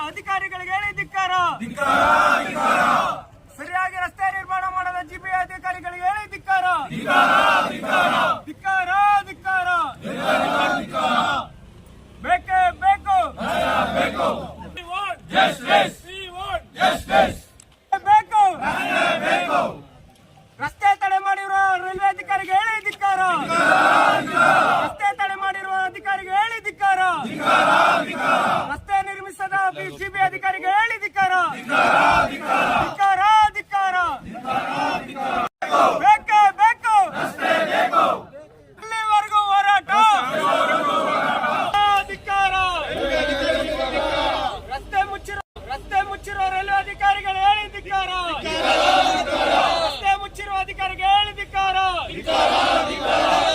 ಅಧಿಕಾರಿಗಳಿಗೆ ಹೇಳಿ ಧಿಕ್ಕಾರ. ಸರಿಯಾಗಿ ರಸ್ತೆ ನಿರ್ಮಾಣ ಮಾಡದ ಜಿಬಿಎ ಅಧಿಕಾರಿಗಳಿಗೆ ಹೇಳಿ ಧಿಕ್ಕಾರ. ಧಿಕ್ಕಾರ ಧಿಕ್ಕಾರ. ಬೇಕೇ ಬೇಕು. ಬೇಕು. ರಸ್ತೆ ತಡೆ ಮಾಡಿರುವ ರೈಲ್ವೆ ಅಧಿಕಾರಿಗೆ ಹೇಳಿ ಧಿಕ್ಕಾರ. ರಸ್ತೆ ತಡೆ ಮಾಡಿರುವ ಅಧಿಕಾರಿಗೆ ಹೇಳಿ ಧಿಕ್ಕಾರ. ರಸ್ತೆ ನಿರ್ಮಿಸದ ಜಿಬಿ ಅಧಿಕಾರಿಗೆ ಹೇಳಿ ಧಿಕ್ಕಾರ. ಧಿಕ್ಕಾರ ಧಿಕ್ಕಾರ. ಬೇಕೇ ಬೇಕು. ಇಲ್ಲಿವರೆಗೂ ಹೋರಾಟ. ಧಿಕ್ಕಾರ. ರಸ್ತೆ ಮುಚ್ಚಿರುವ ರೈಲ್ವೆ ಅಧಿಕಾರಿಗಳು ಹೇಳಿ ಧಿಕ್ಕಾರ. ರಸ್ತೆ ಮುಚ್ಚಿರುವ ಅಧಿಕಾರಿಗೆ ಹೇಳಿ ಧಿಕ್ಕಾರ.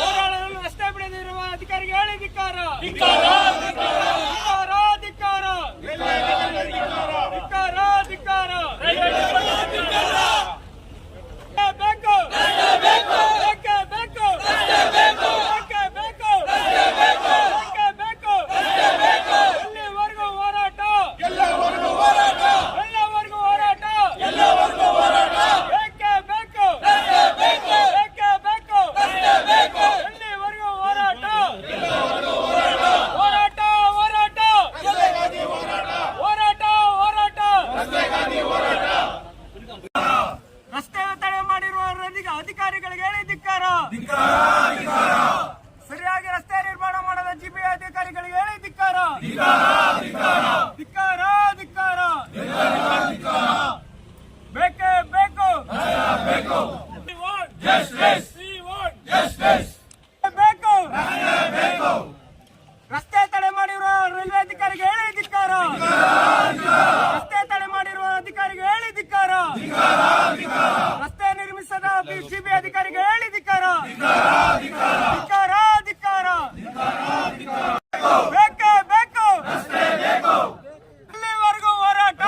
ಹೋರಾಡಲು ರಸ್ತೆ ಬಿಡದಿರುವ ಅಧಿಕಾರಿಗೆ ಹೇಳಿ ಧಿಕ್ಕಾರ. ಧಿಕ್ಕಾರ ಧಿಕ್ಕಾರ. ಧಿಕ್ಕಾರ ಬೇಕು. ಬೇಕೇ ಬೇಕು. ಇಲ್ಲಿವರೆಗೂ ಹೋರಾಟ. ಎಲ್ಲವರೆಗೂ ಹೋರಾಟ. ಬೇಕೇ ಬೇಕು. ಇಲ್ಲಿವರೆಗೂ ಹೋರಾಟ. ರಸ್ತೆ ತಡೆ ಮಾಡಿರುವ ಅಧಿಕಾರಿಗಳಿಗೆ ಹೇಳಿ ಧಿಕ್ಕಾರ. ಸರಿಯಾಗಿ ರಸ್ತೆ ನಿರ್ಮಾಣ ಮಾಡದ ಜಿಬಿಎ ಅಧಿಕಾರಿಗಳಿಗೆ ಹೇಳಿ ಧಿಕ್ಕಾರ. ಧಿಕ್ಕಾರ ಧಿಕ್ಕಾರ. ಬೇಕೇ ಬೇಕು. ಬೇಕು. ರಸ್ತೆ ತಡೆ ಮಾಡಿರುವ ರೈಲ್ವೆ ಅಧಿಕಾರಿಗೆ ಹೇಳಿ ಧಿಕ್ಕಾರ. ರಸ್ತೆ ತಡೆ ಮಾಡಿರುವ ಅಧಿಕಾರಿಗೆ ಹೇಳಿ ಧಿಕ್ಕಾರ. ರಸ್ತೆ ನಿರ್ಮಿಸದ ಜಿಬಿ ಅಧಿಕಾರಿಗೆ ಹೇಳಿ ಧಿಕ್ಕಾರ. ಧಿಕ್ಕಾರ ಧಿಕ್ಕಾರ. ಬೇಕೇ ಬೇಕು. ಇಲ್ಲಿವರೆಗೂ ಹೋರಾಟ.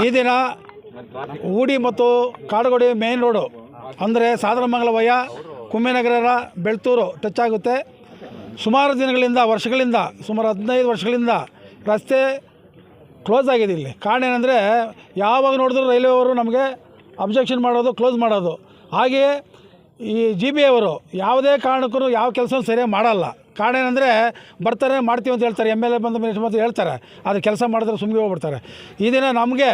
ಈ ದಿನ ಊಡಿ ಮತ್ತು ಕಾಡುಗೋಡಿ ಮೇನ್ ರೋಡು ಅಂದರೆ ಸಾದರಮಂಗಲ ವಯ ಕುಂಭನಗರ ಬೆಳ್ತೂರು ಟಚ್ ಆಗುತ್ತೆ. ಸುಮಾರು ದಿನಗಳಿಂದ ವರ್ಷಗಳಿಂದ ಸುಮಾರು 15 ವರ್ಷಗಳಿಂದ ರಸ್ತೆ ಕ್ಲೋಸ್ ಆಗಿದೆ. ಇಲ್ಲಿ ಕಾರಣ ಏನಂದರೆ ಯಾವಾಗ ನೋಡಿದ್ರು ರೈಲ್ವೆ ಅವರು ನಮಗೆ ಅಬ್ಜೆಕ್ಷನ್ ಮಾಡೋದು, ಕ್ಲೋಸ್ ಮಾಡೋದು. ಹಾಗೆಯೇ ಈ ಜಿಬಿಎ ಅವರು ಯಾವುದೇ ಕಾರಣಕ್ಕೂ ಯಾವ ಕೆಲಸ ಸರಿಯಾಗಿ ಮಾಡಲ್ಲ. ಕಾರಣ ಏನಂದರೆ ಬರ್ತಾರೆ ಮಾಡ್ತೀವಿ ಅಂತ ಹೇಳ್ತಾರೆ, ಎಮ್ ಎಲ್ ಎ ಬಂದು ಮಿನಿಸ್ಟರ್ ಬಂದು ಹೇಳ್ತಾರೆ, ಅದು ಕೆಲಸ ಮಾಡಿದ್ರೆ ಸುಮ್ಮನೆ ಹೋಗ್ಬಿಡ್ತಾರೆ. ಈ ದಿನ ನಮಗೆ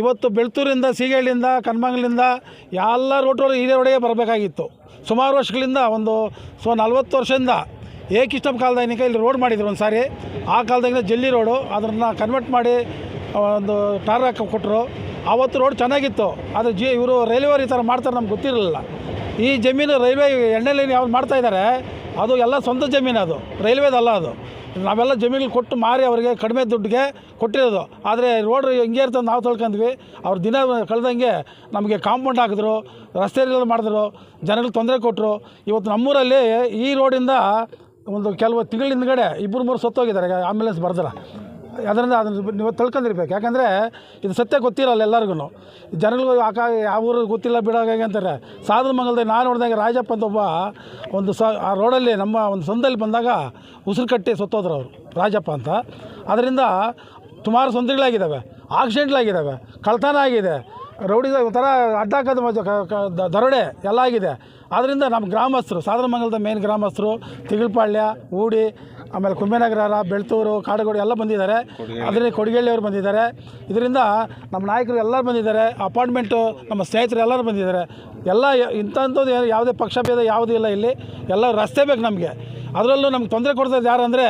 ಇವತ್ತು ಬೆಳ್ತೂರಿಂದ, ಸೀಗಳ್ಳಿಯಿಂದ, ಕನ್ಮಂಗಲಿಂದ ಎಲ್ಲ ರೋಡ್ಗಳು ಇದೇ ರೋಡಿಗೆ ಬರಬೇಕಾಗಿತ್ತು. ಸುಮಾರು ವರ್ಷಗಳಿಂದ 40 ವರ್ಷದಿಂದ ಏಕಿಷ್ಟಂ ಕಾಲದಾಗಿನಿಕ ಇಲ್ಲಿ ರೋಡ್ ಮಾಡಿದ್ರು ಒಂದು ಸಾರಿ. ಆ ಕಾಲದಾಗಿನ ಜಲ್ಲಿ ರೋಡು, ಅದನ್ನು ಕನ್ವರ್ಟ್ ಮಾಡಿ ಒಂದು ಟಾರ್ ಹಾಕಿ ಕೊಟ್ಟರು. ಆವತ್ತು ರೋಡ್ ಚೆನ್ನಾಗಿತ್ತು. ಆದರೆ ಇವರು ರೈಲ್ವೆಯವರು ಈ ಥರ ಮಾಡ್ತಾರೆ ನಮ್ಗೆ ಗೊತ್ತಿರಲಿಲ್ಲ. ಈ ಜಮೀನು ರೈಲ್ವೆ ಎಣ್ಣೆ ಲೈನ್ ಯಾವ್ದು ಮಾಡ್ತಾಯಿದ್ದಾರೆ ಅದು ಎಲ್ಲ ಸ್ವಂತ ಜಮೀನು, ಅದು ರೈಲ್ವೇದಲ್ಲ. ಅದು ನಾವೆಲ್ಲ ಜಮೀನು ಕೊಟ್ಟು ಮಾರಿ ಅವರಿಗೆ ಕಡಿಮೆ ದುಡ್ಡಿಗೆ ಕೊಟ್ಟಿರೋದು. ಆದರೆ ರೋಡ್ ಹಿಂಗೆ ಇರ್ತದೆ ನಾವು ತಿಳ್ಕೊಂಡ್ವಿ. ಅವ್ರು ದಿನ ಕಳೆದಂಗೆ ನಮಗೆ ಕಾಂಪೌಂಡ್ ಹಾಕಿದ್ರು, ರಸ್ತೆಗಳು ಮಾಡಿದ್ರು, ಜನಗಳಿಗೆ ತೊಂದರೆ ಕೊಟ್ಟರು. ಇವತ್ತು ನಮ್ಮೂರಲ್ಲಿ ಈ ರೋಡಿಂದ ಒಂದು ಕೆಲವು ತಿಂಗಳ ಹಿಂದ್ಗಡೆ 2-3 ಸತ್ತೋಗಿದ್ದಾರೆ ಆಂಬ್ಯುಲೆನ್ಸ್ ಬರ್ದ್ರೆ. ಅದರಿಂದ ಅದನ್ನು ನೀವು ತಿಳ್ಕೊಂಡಿರ್ಬೇಕು. ಯಾಕಂದರೆ ಇದು ಸತ್ಯ ಗೊತ್ತಿರಲ್ಲ ಎಲ್ಲರಿಗೂ. ಜನಗಳು ಯಾವ ಊರು ಗೊತ್ತಿಲ್ಲ ಬಿಡೋಗೆ ಅಂತಾರೆ. ಸಾದರಮಂಗಲದಲ್ಲಿ ನಾನು ನೋಡಿದಾಗ ರಾಜಪ್ಪ ಅಂತ ಒಬ್ಬ ಆ ರೋಡಲ್ಲಿ ನಮ್ಮ ಒಂದು ಸಂದಲ್ಲಿ ಬಂದಾಗ ಉಸಿರು ಕಟ್ಟಿ ಸತ್ತೋದ್ರು ಅವರು, ರಾಜಪ್ಪ ಅಂತ. ಅದರಿಂದ ಸುಮಾರು ತೊಂದರೆಗಳಾಗಿದ್ದಾವೆ, ಆಕ್ಸಿಡೆಂಟ್ಗಳಾಗಿದ್ದಾವೆ, ಕಳ್ತನ ಆಗಿದೆ, ರೌಡಿ ಒಂಥರ ಅಡ್ಡಾಕದ ದರೋಡೆ ಎಲ್ಲ ಆಗಿದೆ. ಆದ್ದರಿಂದ ನಮ್ಮ ಗ್ರಾಮಸ್ಥರು, ಸಾದರಮಂಗಲದ ಮೇನ್ ಗ್ರಾಮಸ್ಥರು, ತಿಗಳಪಾಳ್ಯ, ಊಡಿ, ಆಮೇಲೆ ಕುಂಭನಗರ, ಬೆಳ್ತೂರು, ಕಾಡುಗೋಡಿ ಎಲ್ಲ ಬಂದಿದ್ದಾರೆ. ಅದರಲ್ಲಿ ಕೊಡಿಗಳ್ಳಿಯವರು ಬಂದಿದ್ದಾರೆ. ಇದರಿಂದ ನಮ್ಮ ನಾಯಕರು ಎಲ್ಲರೂ ಬಂದಿದ್ದಾರೆ. ಅಪಾರ್ಟ್ಮೆಂಟು ನಮ್ಮ ಸ್ನೇಹಿತರು ಎಲ್ಲರೂ ಬಂದಿದ್ದಾರೆ. ಎಲ್ಲ ಇಂಥದ್ದು ಯಾವುದೇ ಪಕ್ಷಭೇದ ಯಾವುದೂ ಇಲ್ಲ. ಇಲ್ಲಿ ಎಲ್ಲ ರಸ್ತೆ ಬೇಕು ನಮಗೆ. ಅದರಲ್ಲೂ ನಮ್ಗೆ ತೊಂದರೆ ಕೊಡ್ತಾಯಿದ್ದು ಯಾರು ಅಂದರೆ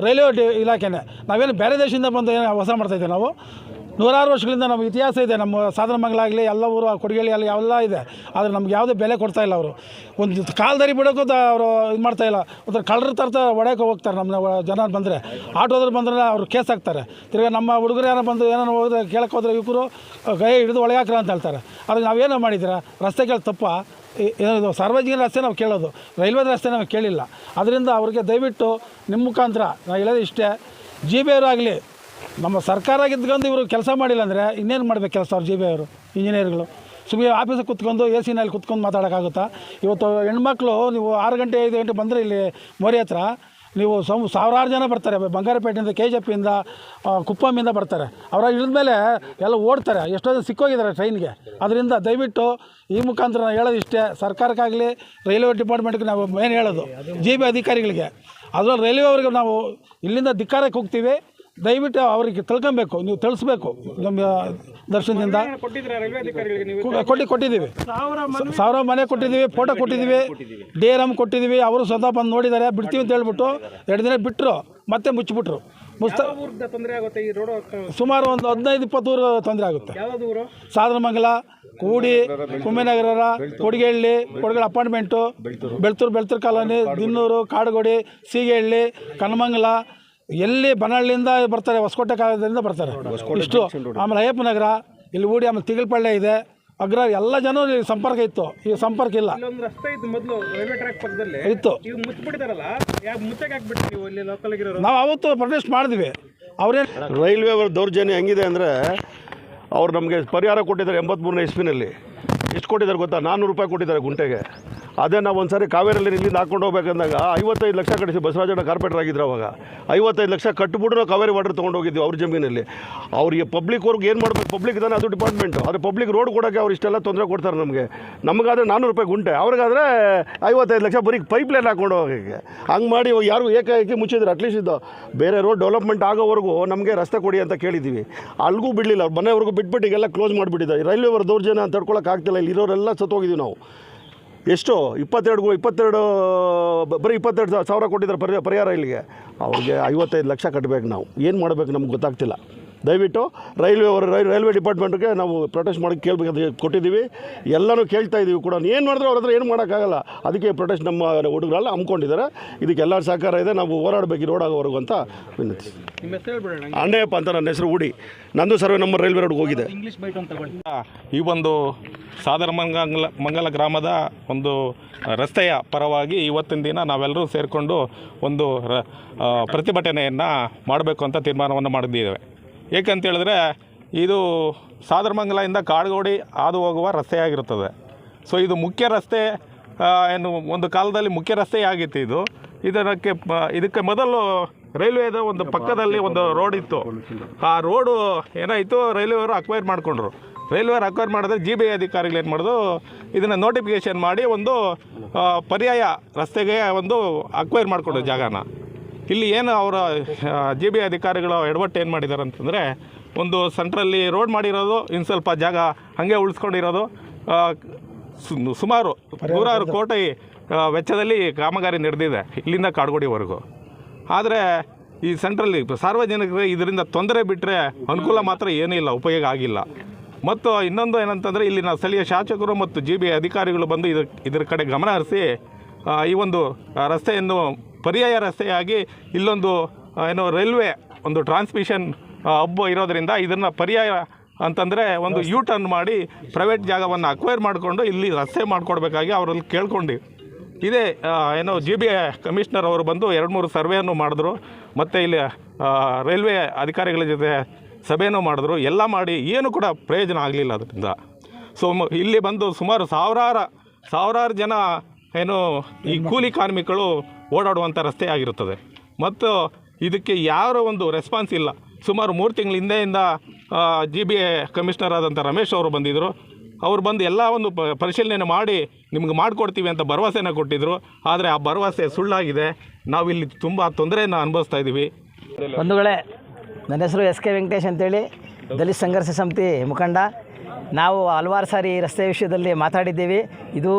ರೈಲ್ವೆ ಇಲಾಖೆನೇ. ನಾವೇನು ಬೇರೆ ದೇಶದಿಂದ ಬಂದು ಏನು ಹೊಸ ಮಾಡ್ತಾಯಿದ್ದೀವಿ. ನಾವು 100 ವರ್ಷಗಳಿಂದ ನಮ್ಮ ಇತಿಹಾಸ ಇದೆ. ನಮ್ಮ ಸಾದರಮಂಗಲ ಆಗಲಿ, ಎಲ್ಲ ಊರು ಕೊಡಿಗೇಳಿ ಆಗಲಿ ಎಲ್ಲ ಇದೆ. ಆದರೆ ನಮ್ಗೆ ಯಾವುದೇ ಬೆಲೆ ಕೊಡ್ತಾಯಿಲ್ಲ ಅವರು. ಒಂದು ಕಾಲ್ದಾರಿ ಬಿಡೋಕ್ಕೂ ಅವರು ಇದು ಮಾಡ್ತಾಯಿಲ್ಲ. ಒಂಥರ ಕಳ್ಳರ ತರ್ತ ಹೊಡೆಯೋಕೆ ಹೋಗ್ತಾರೆ. ನಮ್ಮ ಜನ ಬಂದರೆ, ಆಟೋದ್ರು ಬಂದರೆ ಅವರು ಕೇಸ್ ಹಾಕ್ತಾರೆ. ತಿರ್ಗಿ ನಮ್ಮ ಹುಡುಗರು ಏನೋ ಬಂದು ಏನೋ ಹೋದ್ರೆ ಕೇಳಕ್ಕೆ ಹೋದ್ರೆ ಯುವಕರು ಕೈ ಹಿಡಿದು ಒಳಗೆ ಹಾಕ್ರ ಅಂತ ಹೇಳ್ತಾರೆ. ಅದಕ್ಕೆ ನಾವೇನೋ ಮಾಡಿದ್ದೀರಾ, ರಸ್ತೆ ಕೇಳಿ ತಪ್ಪ? ಏನದು ಸಾರ್ವಜನಿಕ ರಸ್ತೆ ನಾವು ಕೇಳೋದು, ರೈಲ್ವೆ ರಸ್ತೆ ನಾವು ಕೇಳಿಲ್ಲ. ಅದರಿಂದ ಅವ್ರಿಗೆ ದಯವಿಟ್ಟು ನಿಮ್ಮ ಮುಖಾಂತರ ನಾನು ಹೇಳೋದು ಇಷ್ಟೇ, ಜಿಬಿಎ ಆಗಲಿ ನಮ್ಮ ಸರ್ಕಾರ ಆಗಿದ್ಕೊಂಡು ಇವರು ಕೆಲಸ ಮಾಡಿಲ್ಲ ಅಂದರೆ ಇನ್ನೇನು ಮಾಡಬೇಕು ಕೆಲಸ ಅವ್ರು ಜಿಬಿಎ ಅವರು ಇಂಜಿನಿಯರ್ಗಳು? ಸುಮ್ಮನೆ ಆಫೀಸಿಗೆ ಕುತ್ಕೊಂಡು AC ನಲ್ಲಿ ಕುತ್ಕೊಂಡು ಮಾತಾಡೋಕ್ಕಾಗುತ್ತಾ? ಇವತ್ತು ಹೆಣ್ಮಕ್ಳು ನೀವು 6 ಗಂಟೆ 5 ಗಂಟೆ ಬಂದರೆ ಇಲ್ಲಿ ಮೋರಿ ಹತ್ರ ನೀವು ಸಾವಿರಾರು ಜನ ಬರ್ತಾರೆ, ಬಂಗಾರಪೇಟೆಯಿಂದ KJP ಇಂದ ಕುಪ್ಪಮಿಂದ ಬರ್ತಾರೆ. ಅವರ ಇಳಿದ್ಮೇಲೆ ಎಲ್ಲ ಓಡ್ತಾರೆ, ಎಷ್ಟೋ ಜನ ಸಿಕ್ಕೋಗಿದ್ದಾರೆ ಟ್ರೈನ್ಗೆ. ಅದರಿಂದ ದಯವಿಟ್ಟು ಈ ಮುಖಾಂತರ ನಾನು ಹೇಳೋದು ಇಷ್ಟೇ, ಸರ್ಕಾರಕ್ಕಾಗಲಿ ರೈಲ್ವೆ ಡಿಪಾರ್ಟ್ಮೆಂಟ್ಗೆ ನಾವು ಮೇನ್ ಹೇಳೋದು GB ಅಧಿಕಾರಿಗಳಿಗೆ, ಅದರಲ್ಲಿ ರೈಲ್ವೆ ಅವ್ರಿಗೆ ನಾವು ಇಲ್ಲಿಂದ ಧಿಕ್ಕಾರಕ್ಕೆ ಹೋಗ್ತೀವಿ. ದಯವಿಟ್ಟು ಅವರಿಗೆ ತಿಳ್ಕೊಬೇಕು, ನೀವು ತಿಳಿಸ್ಬೇಕು. ನಮ್ಮ ದರ್ಶನದಿಂದ ಕೊಟ್ಟಿದ್ದೀವಿ, 1000 ಮನೆ ಕೊಟ್ಟಿದ್ದೀವಿ, ಫೋಟೋ ಕೊಟ್ಟಿದ್ದೀವಿ, DRM ಕೊಟ್ಟಿದ್ದೀವಿ. ಅವರು ಸ್ವತಃ ಬಂದು ನೋಡಿದ್ದಾರೆ, ಬಿಡ್ತೀವಿ ಅಂತ ಹೇಳ್ಬಿಟ್ಟು 2 ದಿನ ಬಿಟ್ಟರು, ಮತ್ತೆ ಮುಚ್ಚಿಬಿಟ್ರು. ಸುಮಾರು ಒಂದು 15-20 ಊರು ತೊಂದರೆ ಆಗುತ್ತೆ. ಸಾದರಮಂಗಲ, ಕೂಡಿ, ಕುಮ್ಮೆನಗರ, ಕೊಡಿಗೆಹಳ್ಳಿ ಅಪಾರ್ಟ್ಮೆಂಟು, ಬೆಳ್ತೂರು ಕಾಲೋನಿ, ದಿನ್ನೂರು, ಕಾಡುಗೋಡಿ, ಸೀಗೆಹಳ್ಳಿ, ಕನಮಂಗಲ, ಎಲ್ಲಿ ಬನಹಳ್ಳಿಯಿಂದ ಬರ್ತಾರೆ, ಹೊಸಕೋಟೆ ಕಾಲದಿಂದ ಬರ್ತಾರೆ ಇಷ್ಟು. ಆಮೇಲೆ ಅಯ್ಯಪ್ಪ ನಗರ, ಇಲ್ಲಿ ಊಡಿ, ಆಮೇಲೆ ತಿಗಲ್ಪಳ್ಳಿ ಇದೆ, ಅಗ್ರ, ಎಲ್ಲ ಜನ ಸಂಪರ್ಕ ಇತ್ತು. ಈ ಸಂಪರ್ಕ ಇಲ್ಲ, ಇತ್ತು. ನಾವು ಅವತ್ತು ಪ್ರೊಟೆಸ್ಟ್ ಮಾಡಿದ್ವಿ. ರೈಲ್ವೆ ಅವರ ದೌರ್ಜನ್ಯ ಹೆಂಗಿದೆ ಅಂದರೆ, ಅವ್ರು ನಮಗೆ ಪರಿಹಾರ ಕೊಟ್ಟಿದ್ದಾರೆ 83ನೇ ಇಸ್ವಿನಲ್ಲಿ. ಎಷ್ಟು ಕೊಟ್ಟಿದ್ದಾರೆ ಗೊತ್ತಾ? 400 ರೂಪಾಯಿ ಕೊಟ್ಟಿದ್ದಾರೆ ಗುಂಟೆಗೆ. ಅದೇ ನಾವು ಒಂದು ಸಾರಿ ಕಾವೇರಿಯಲ್ಲಿ ಇಲ್ಲಿಂದ ಹಾಕೊಂಡು ಹೋಗ್ಬೇಕಂದಾಗ 55 ಲಕ್ಷ ಕಟ್ಟಿಸಿ, ಬಸವರಾಜಣ್ಣ ಕಾರ್ಪೊರೇಟರ್ ಆಗಿದ್ರು ಅವಾಗ. 55 ಲಕ್ಷ ಕಟ್ಟಿಬಿಟ್ಟು ನಾವು ಕಾವೇರಿ ವಾಟರ್ ತೊಗೊಂಡು ಹೋಗಿದ್ವಿ ಅವ್ರ ಜಮೀನಲ್ಲಿ. ಅವ್ರಿಗೆ ಪಬ್ಲಿಕ್ವರೆಗೂ ಏನು ಮಾಡಬೇಕು, ಪಬ್ಲಿಕ್ ಇದ್ದಾನೆ ಅದು ಡಿಪಾರ್ಟ್ಮೆಂಟು, ಆದರೆ ಪಬ್ಲಿಕ್ ರೋಡ್ ಕೊಡೋಕ್ಕೆ ಅವ್ರು ಇಷ್ಟೆಲ್ಲ ತೊಂದರೆ ಕೊಡ್ತಾರೆ ನಮಗಾದರೆ 400 ರೂಪಾಯಿ ಗುಂಟೆ, ಅವ್ರಿಗಾದರೆ 55 ಲಕ್ಷ ಬರೀ ಪೈಪ್ ಲೈನ್ ಹಾಕೊಂಡು ಹೋಗೋಕ್ಕೆ. ಹಂಗೆ ಮಾಡಿ ಯಾರು ಏಕಾಏಕಿ ಮುಚ್ಚಿದ್ರು. ಅಟ್ಲೀಸ್ಟ್ ಇದು ಬೇರೆ ರೋಡ್ ಡೆವಲಪ್ಮೆಂಟ್ ಆಗೋವರೆಗೂ ನಮಗೆ ರಸ್ತೆ ಕೊಡಿ ಅಂತ ಕೇಳಿದ್ದೀವಿ, ಅಲ್ಲಿಗೂ ಬಿಡಲಿಲ್ಲ. ಅವ್ರು ಮನೆವರೆಗೂ ಬಿಟ್ಬಿಟ್ಟು ಈಗೆಲ್ಲ ಕ್ಲೋಸ್ ಮಾಡಿಬಿಟ್ಟಿದ್ದಾರೆ. ರೈಲ್ವೆ ಅವ್ರ ದೌರ್ಜನ್ಯ ತಡ್ಕೊಳಕ್ಕೆ ಆಗ್ತಿಲ್ಲ. ಇಲ್ಲಿ ಇರೋರೆಲ್ಲ ಸತ್ತೋಗಿದ್ದೀವಿ ನಾವು. ಎಷ್ಟು 22 ಬರೀ 22,000 ಕೊಟ್ಟಿದ್ದಾರೆ ಪರಿಹಾರ ಇಲ್ಲಿಗೆ. ಅವ್ರಿಗೆ 55 ಲಕ್ಷ ಕಟ್ಟಬೇಕು. ನಾವು ಏನು ಮಾಡಬೇಕು ನಮ್ಗೆ ಗೊತ್ತಾಗ್ತಿಲ್ಲ. ದಯವಿಟ್ಟು ರೈಲ್ವೆ ಡಿಪಾರ್ಟ್ಮೆಂಟ್ಗೆ ನಾವು ಪ್ರೊಟೆಸ್ಟ್ ಮಾಡೋಕ್ಕೆ ಕೇಳಬೇಕಂತ ಕೊಟ್ಟಿದ್ದೀವಿ. ಎಲ್ಲನೂ ಕೇಳ್ತಾ ಇದ್ದೀವಿ ಕೂಡ. ಏನು ಮಾಡಿದ್ರು ಅವ್ರ ಹತ್ರ ಏನು ಮಾಡೋಕ್ಕಾಗಲ್ಲ. ಅದಕ್ಕೆ ಪ್ರೊಟೆಸ್ಟ್ ನಮ್ಮ ಹುಡುಗರೆಲ್ಲ ಹಮ್ಮಿಕೊಂಡಿದ್ದಾರೆ. ಇದಕ್ಕೆ ಎಲ್ಲರ ಸಹಕಾರ ಇದೆ. ನಾವು ಹೋರಾಡಬೇಕು ರೋಡ್ ಆಗೋವರೆಗೂ ಅಂತ ವಿನಂತಿ. ಅಣ್ಣಯ್ಯಪ್ಪ ಅಂತ ನನ್ನ ಹೆಸರು. ಊಡಿ, ನಂದು ಸರ್ವೆ ನಂಬರ್ ರೈಲ್ವೆ ರೋಡ್ಗೆ ಹೋಗಿದೆ. ಈ ಒಂದು ಸಾದರಮಂಗಲ ಗ್ರಾಮದ ಒಂದು ರಸ್ತೆಯ ಪರವಾಗಿ ಇವತ್ತಿನ ದಿನ ನಾವೆಲ್ಲರೂ ಸೇರಿಕೊಂಡು ಒಂದು ಪ್ರತಿಭಟನೆಯನ್ನು ಮಾಡಬೇಕು ಅಂತ ತೀರ್ಮಾನವನ್ನು ಮಾಡಿದ್ದೇವೆ. ಏಕಂತ ಹೇಳಿದ್ರೆ, ಇದು ಸಾದರಮಂಗಲದಿಂದ ಕಾಡುಗೋಡಿ ಹಾದು ಹೋಗುವ ರಸ್ತೆಯಾಗಿರುತ್ತದೆ. ಸೊ ಇದು ಮುಖ್ಯ ರಸ್ತೆ, ಏನು ಒಂದು ಕಾಲದಲ್ಲಿ ಮುಖ್ಯ ರಸ್ತೆ ಆಗಿತ್ತು. ಇದಕ್ಕೆ ಮೊದಲು ರೈಲ್ವೇದ ಒಂದು ಪಕ್ಕದಲ್ಲಿ ಒಂದು ರೋಡ್ ಇತ್ತು. ಆ ರೋಡು ಏನಾಯಿತು, ರೈಲ್ವೆಯವರು ಅಕ್ವೈರ್ ಮಾಡಿಕೊಂಡ್ರು. ರೈಲ್ವೆಯವರು ಅಕ್ವೈರ್ ಮಾಡಿದ್ರೆ GB ಅಧಿಕಾರಿಗಳು ಏನು ಮಾಡೋದು, ಇದನ್ನು ನೋಟಿಫಿಕೇಷನ್ ಮಾಡಿ ಒಂದು ಪರ್ಯಾಯ ರಸ್ತೆಗೆ ಒಂದು ಅಕ್ವೈರ್ ಮಾಡಿಕೊಂಡ್ರು ಜಾಗನ. ಇಲ್ಲಿ ಏನು ಅವರ GB ಅಧಿಕಾರಿಗಳು ಎಡವಟ್ಟು ಏನು ಮಾಡಿದ್ದಾರೆ ಅಂತಂದರೆ, ಒಂದು ಸೆಂಟ್ರಲ್ಲಿ ರೋಡ್ ಮಾಡಿರೋದು, ಇನ್ನು ಸ್ವಲ್ಪ ಜಾಗ ಹಾಗೆ ಉಳಿಸ್ಕೊಂಡಿರೋದು, ಸುಮಾರು 100 ಕೋಟಿ ವೆಚ್ಚದಲ್ಲಿ ಕಾಮಗಾರಿ ನಡೆದಿದೆ ಇಲ್ಲಿಂದ ಕಾಡುಗೋಡಿವರೆಗೂ. ಆದರೆ ಈ ಸೆಂಟ್ರಲ್ಲಿ ಸಾರ್ವಜನಿಕರಿಗೆ ಇದರಿಂದ ತೊಂದರೆ ಬಿಟ್ಟರೆ ಅನುಕೂಲ ಮಾತ್ರ ಏನೂ ಇಲ್ಲ, ಉಪಯೋಗ ಆಗಿಲ್ಲ. ಮತ್ತು ಇನ್ನೊಂದು ಏನಂತಂದರೆ, ಇಲ್ಲಿನ ಸ್ಥಳೀಯ ಶಾಸಕರು ಮತ್ತು GB ಅಧಿಕಾರಿಗಳು ಬಂದು ಇದರ ಕಡೆ ಗಮನ ಹರಿಸಿ ಈ ಒಂದು ರಸ್ತೆಯನ್ನು ಪರ್ಯಾಯ ರಸ್ತೆಯಾಗಿ ಇಲ್ಲೊಂದು ರೈಲ್ವೆ ಒಂದು ಟ್ರಾನ್ಸ್ಮಿಷನ್ ಹಬ್ ಇರೋದರಿಂದ ಇದನ್ನು ಪರ್ಯಾಯ ಅಂತಂದರೆ ಒಂದು ಟರ್ನ್ ಮಾಡಿ ಪ್ರೈವೇಟ್ ಜಾಗವನ್ನು ಅಕ್ವೈರ್ ಮಾಡಿಕೊಂಡು ಇಲ್ಲಿ ರಸ್ತೆ ಮಾಡಿಕೊಡ್ಬೇಕಾಗಿ ಅವರಲ್ಲಿ ಕೇಳ್ಕೊಂಡು ಇದೇ GB ಕಮಿಷನರ್ ಅವರು ಬಂದು 2-3 ಸರ್ವೆಯನ್ನು ಮಾಡಿದ್ರು. ಮತ್ತು ಇಲ್ಲಿ ರೈಲ್ವೆ ಅಧಿಕಾರಿಗಳ ಜೊತೆ ಸಭೆಯನ್ನು ಮಾಡಿದ್ರು. ಎಲ್ಲ ಮಾಡಿ ಏನು ಕೂಡ ಪ್ರಯೋಜನ ಆಗಲಿಲ್ಲ ಅದರಿಂದ. ಸೊ ಇಲ್ಲಿ ಬಂದು ಸುಮಾರು ಸಾವಿರಾರು ಜನ ಈ ಕೂಲಿ ಕಾರ್ಮಿಕರು ಓಡಾಡುವಂಥ ರಸ್ತೆ ಆಗಿರುತ್ತದೆ. ಮತ್ತು ಇದಕ್ಕೆ ಯಾರ ಒಂದು ರೆಸ್ಪಾನ್ಸ್ ಇಲ್ಲ. ಸುಮಾರು 3 ತಿಂಗಳ ಹಿಂದೆಯಿಂದ GB ಕಮಿಷನರ್ ಆದಂಥ ರಮೇಶ್ ಅವರು ಬಂದಿದ್ದರು. ಅವ್ರು ಬಂದು ಎಲ್ಲ ಒಂದು ಪರಿಶೀಲನೆ ಮಾಡಿ ನಿಮ್ಗೆ ಮಾಡಿಕೊಡ್ತೀವಿ ಅಂತ ಭರವಸೆನ ಕೊಟ್ಟಿದ್ದರು. ಆದರೆ ಆ ಭರವಸೆ ಸುಳ್ಳಾಗಿದೆ. ನಾವಿಲ್ಲಿ ತುಂಬ ತೊಂದರೆಯನ್ನು ಅನುಭವಿಸ್ತಾ ಇದ್ದೀವಿ. ಬಂಧುಗಳೇ, ನನ್ನ ಹೆಸರು SK ವೆಂಕಟೇಶ್ ಅಂತೇಳಿ, ದಲಿತ ಸಂಘರ್ಷ ಸಮಿತಿ ಮುಖಂಡ. ನಾವು ಹಲವಾರು ಸಾರಿ ಈ ರಸ್ತೆ ವಿಷಯದಲ್ಲಿ ಮಾತಾಡಿದ್ದೀವಿ. ಇದು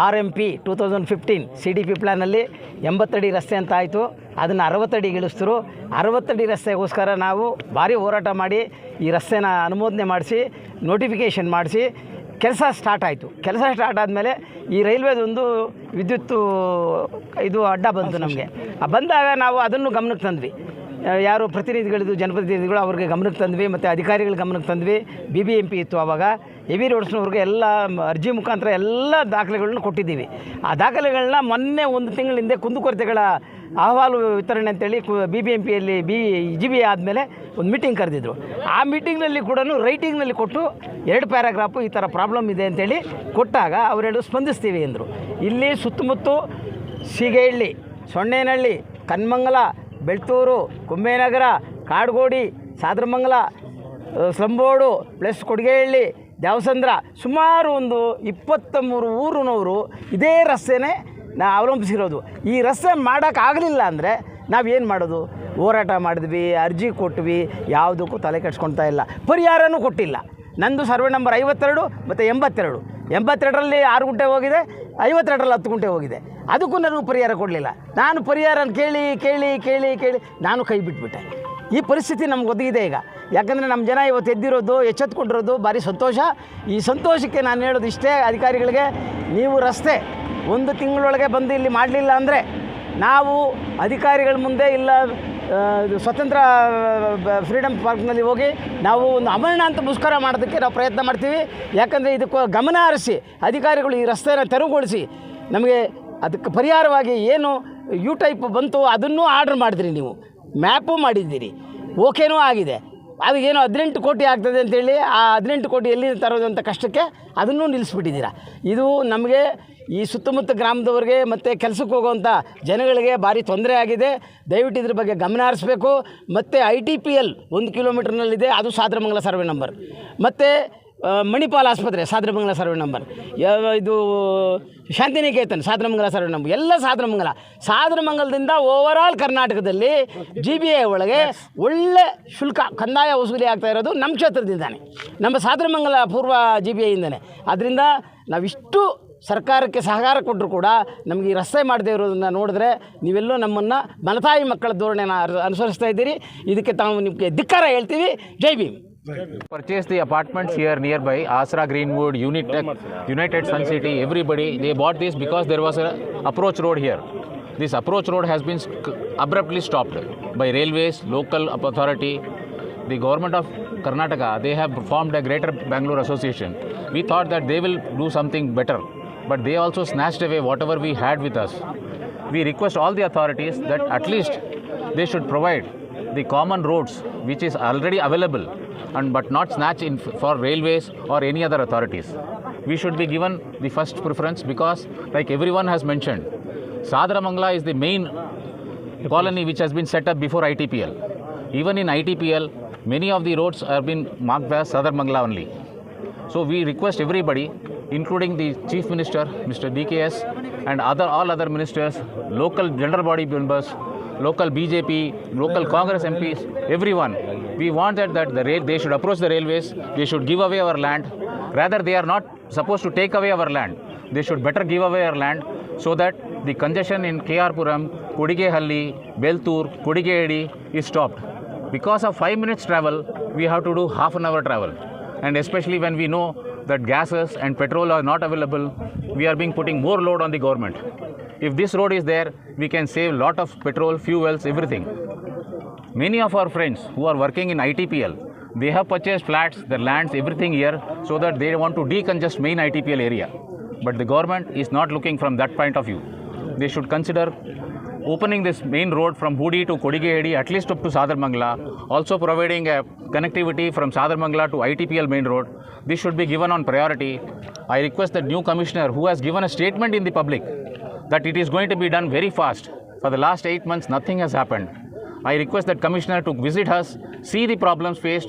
RMP 2015 CDP ಪ್ಲ್ಯಾನಲ್ಲಿ 80 ಅಡಿ ರಸ್ತೆ ಅಂತ ಆಯಿತು. ಅದನ್ನು 60 ಅಡಿಗೆ ಇಳಿಸಿದ್ರು. 60 ಅಡಿ ರಸ್ತೆಗೋಸ್ಕರ ನಾವು ಭಾರಿ ಹೋರಾಟ ಮಾಡಿ ಈ ರಸ್ತೆನ ಅನುಮೋದನೆ ಮಾಡಿಸಿ, ನೋಟಿಫಿಕೇಷನ್ ಮಾಡಿಸಿ ಕೆಲಸ ಸ್ಟಾರ್ಟ್ ಆಯಿತು. ಕೆಲಸ ಸ್ಟಾರ್ಟ್ ಆದಮೇಲೆ ಈ ರೈಲ್ವೇದೊಂದು ವಿದ್ಯುತ್ತು ಇದು ಅಡ್ಡ ಬಂತು ನಮಗೆ. ಬಂದಾಗ ನಾವು ಅದನ್ನು ಗಮನಕ್ಕೆ ತಂದ್ವಿ. ಯಾರು ಪ್ರತಿನಿಧಿಗಳಿದ್ದು ಜನಪ್ರತಿನಿಧಿಗಳು ಅವ್ರಿಗೆ ಗಮನಕ್ಕೆ ತಂದ್ವಿ, ಮತ್ತು ಅಧಿಕಾರಿಗಳ ಗಮನಕ್ಕೆ ತಂದ್ವಿ. BBMP ಇತ್ತು ಆವಾಗ. ಹೆವಿ ರೋಡ್ಸ್ನವ್ರಿಗೆ ಎಲ್ಲ ಅರ್ಜಿ ಮುಖಾಂತರ ಎಲ್ಲ ದಾಖಲೆಗಳನ್ನ ಕೊಟ್ಟಿದ್ದೀವಿ. ಆ ದಾಖಲೆಗಳನ್ನ ಮೊನ್ನೆ 1 ತಿಂಗಳ ಹಿಂದೆ ಕುಂದುಕೊರತೆಗಳ ಅಹವಾಲು ವಿತರಣೆ ಅಂತೇಳಿ BBMPಯಲ್ಲಿ GB ಆದಮೇಲೆ ಒಂದು ಮೀಟಿಂಗ್ ಕರೆದಿದ್ರು. ಆ ಮೀಟಿಂಗ್ನಲ್ಲಿ ಕೂಡ ರೈಟಿಂಗ್ನಲ್ಲಿ ಕೊಟ್ಟು 2 ಪ್ಯಾರಾಗ್ರಾಫು ಈ ಥರ ಪ್ರಾಬ್ಲಮ್ ಇದೆ ಅಂತೇಳಿ ಕೊಟ್ಟಾಗ ಅವರೆರಡು ಸ್ಪಂದಿಸ್ತೀವಿ ಅಂದರು. ಇಲ್ಲಿ ಸುತ್ತಮುತ್ತ ಸೀಗೆಹಳ್ಳಿ, ಸೊನ್ನೇನಹಳ್ಳಿ, ಕನ್ಮಂಗಲ, ಬೆಳ್ತೂರು, ಕುಂಬೇನಗರ, ಕಾಡ್ಗೋಡಿ, ಸಾದ್ರಮಂಗಲ, ಸ್ಲಂಬೋಡು ಪ್ಲಸ್ ಕೊಡಿಗೆಹಳ್ಳಿ, ದ್ಯಾವಸಂದ್ರ, ಸುಮಾರು ಒಂದು 23 ಊರಿನವರು ಇದೇ ರಸ್ತೆನೇ ಅವಲಂಬಿಸಿರೋದು. ಈ ರಸ್ತೆ ಮಾಡೋಕ್ಕಾಗಲಿಲ್ಲ ಅಂದರೆ ನಾವೇನು ಮಾಡೋದು? ಹೋರಾಟ ಮಾಡಿದ್ವಿ, ಅರ್ಜಿ ಕೊಟ್ವಿ, ಯಾವುದಕ್ಕೂ ತಲೆ ಕೆಡ್ಸ್ಕೊಳ್ತಾ ಇಲ್ಲ, ಪರಿಹಾರನೂ ಕೊಟ್ಟಿಲ್ಲ. ನಂದು ಸರ್ವೆ ನಂಬರ್ 52 ಮತ್ತು 82. 82ರಲ್ಲಿ 6 ಗುಂಟೆ ಹೋಗಿದೆ, 52ರಲ್ಲಿ 10 ಗುಂಟೆ ಹೋಗಿದೆ. ಅದಕ್ಕೂ ನನಗೂ ಪರಿಹಾರ ಕೊಡಲಿಲ್ಲ. ನಾನು ಪರಿಹಾರ ಕೇಳಿ ಕೇಳಿ ಕೇಳಿ ಕೇಳಿ ನಾನು ಕೈ ಬಿಟ್ಬಿಟ್ಟೆ. ಈ ಪರಿಸ್ಥಿತಿ ನಮ್ಗೆ ಒದಗಿದೆ ಈಗ. ಯಾಕಂದರೆ ನಮ್ಮ ಜನ ಇವತ್ತು ಎದ್ದಿರೋದು, ಎಚ್ಚೆತ್ಕೊಂಡಿರೋದು ಭಾರಿ ಸಂತೋಷ. ಈ ಸಂತೋಷಕ್ಕೆ ನಾನು ಹೇಳೋದು ಇಷ್ಟೇ ಅಧಿಕಾರಿಗಳಿಗೆ, ನೀವು ರಸ್ತೆ 1 ತಿಂಗಳೊಳಗೆ ಬಂದು ಇಲ್ಲಿ ಮಾಡಲಿಲ್ಲ ಅಂದರೆ ನಾವು ಅಧಿಕಾರಿಗಳ ಮುಂದೆ ಇಲ್ಲ ಸ್ವತಂತ್ರ ಫ್ರೀಡಮ್ ಪಾರ್ಕ್ನಲ್ಲಿ ಹೋಗಿ ನಾವು ಒಂದು ಅಮರನಾಥ ಮುಷ್ಕರ ಮಾಡೋದಕ್ಕೆ ನಾವು ಪ್ರಯತ್ನ ಮಾಡ್ತೀವಿ. ಯಾಕಂದರೆ ಇದಕ್ಕೆ ಗಮನ ಹರಿಸಿ ಅಧಿಕಾರಿಗಳು ಈ ರಸ್ತೆಯನ್ನು ತೆರವುಗೊಳಿಸಿ ನಮಗೆ ಅದಕ್ಕೆ ಪರಿಹಾರವಾಗಿ ಏನು ಯು ಟೈಪ್ ಬಂತು ಅದನ್ನೂ ಆರ್ಡ್ರ್ ಮಾಡಿದ್ರಿ, ನೀವು ಮ್ಯಾಪು ಮಾಡಿದ್ದೀರಿ, ಓಕೆನೂ ಆಗಿದೆ. ಅದು ಏನೋ 18 ಕೋಟಿ ಆಗ್ತದೆ ಅಂತೇಳಿ ಆ 18 ಕೋಟಿ ಎಲ್ಲಿ ತರೋದು ಅಂತ ಕಷ್ಟಕ್ಕೆ ಅದನ್ನೂ ನಿಲ್ಲಿಸ್ಬಿಟ್ಟಿದ್ದೀರಾ. ಇದು ನಮಗೆ ಈ ಸುತ್ತಮುತ್ತ ಗ್ರಾಮದವ್ರಿಗೆ ಮತ್ತು ಕೆಲಸಕ್ಕೆ ಹೋಗುವಂಥ ಜನಗಳಿಗೆ ಭಾರಿ ತೊಂದರೆ ಆಗಿದೆ. ದಯವಿಟ್ಟು ಇದ್ರ ಬಗ್ಗೆ ಗಮನ ಹರಿಸ್ಬೇಕು. ಮತ್ತು ITPL 1 ಕಿಲೋಮೀಟ್ರ್ನಲ್ಲಿದೆ, ಅದು ಸಾದ್ರಮಂಗಲ ಸರ್ವೆ ನಂಬರ್. ಮತ್ತು ಮಣಿಪಾಲ್ ಆಸ್ಪತ್ರೆ ಸಾದ್ರಮಂಗಲ ಸರ್ವೆ ನಂಬರ್, ಇದು ಶಾಂತಿನಿಕೇತನ್ ಸಾದ್ರಮಂಗಲ ಸರ್ವೆ ನಂಬರ್, ಎಲ್ಲ ಸಾದ್ರಮಂಗಲದಿಂದ ಓವರಾಲ್ ಕರ್ನಾಟಕದಲ್ಲಿ GBA ಒಳಗೆ ಒಳ್ಳೆ ಶುಲ್ಕ ಕಂದಾಯ ವಸೂಲಿ ಆಗ್ತಾ ಇರೋದು ನಮ್ಮ ಕ್ಷೇತ್ರದಿಂದಾನೆ, ನಮ್ಮ ಸಾದ್ರಮಂಗಲ ಪೂರ್ವ GBAಯಿಂದನೇ. ಆದ್ದರಿಂದ ನಾವಿಷ್ಟು ಸರ್ಕಾರಕ್ಕೆ ಸಹಕಾರ ಕೊಟ್ಟರು ಕೂಡ ನಮಗೆ ಈ ರಸ್ತೆ ಮಾಡದೇ ಇರೋದನ್ನು ನೋಡಿದ್ರೆ ನೀವೆಲ್ಲೋ ನಮ್ಮನ್ನು ಮಲತಾಯಿ ಮಕ್ಕಳ ಧೋರಣೆನ ಅನುಸರಿಸ್ತಾ ಇದ್ದೀರಿ. ಇದಕ್ಕೆ ತಾವು ನಿಮಗೆ ಧಿಕ್ಕಾರ ಹೇಳ್ತೀವಿ. ಜೈ Bhim. Purchased the apartments here nearby, Asra, Greenwood, United Sun City, everybody, they bought this because there was a approach road here. This approach road has been abruptly stopped by railways, local authority. The government of Karnataka, they have formed a Greater Bangalore Association. We thought that they will do something better, but they also snatched away whatever we had with us. We request all the authorities that at least they should provide the common roads which is already available, but not snatch in for railways or any other authorities. We should be given the first preference because, like everyone has mentioned, Sadramangala is the main colony which has been set up before ITPL. Even in ITPL, many of the roads have been marked as Sadramangala only. So we request everybody, including the Chief Minister, Mr. DKS, and all other ministers, local general body members, local BJP, local Congress MPs, everyone. We want that they should approach the railways, they should give away our land. Rather, they are not supposed to take away our land. They should better give away our land so that the congestion in KR Puram, Kodigehalli, Beltur, Kodigehedi is stopped. Because of 5 minutes travel, we have to do half an hour travel. And especially when we know that gases and petrol are not available, we are putting more load on the government. If this road is there, we can save a lot of petrol, fuels, everything. Many of our friends who are working in ITPL, they have purchased flats, their lands, everything here, so that they want to decongest main ITPL area. But the government is not looking from that point of view. They should consider opening this main road from Hudi to Kodigehedi, at least up to Sadarmangala, also providing a connectivity from Sadarmangala to ITPL main road. This should be given on priority. I request the new commissioner who has given a statement in the public that it is going to be done very fast. For the last 8 months, nothing has happened. I request that commissioner to visit us, see the problems faced,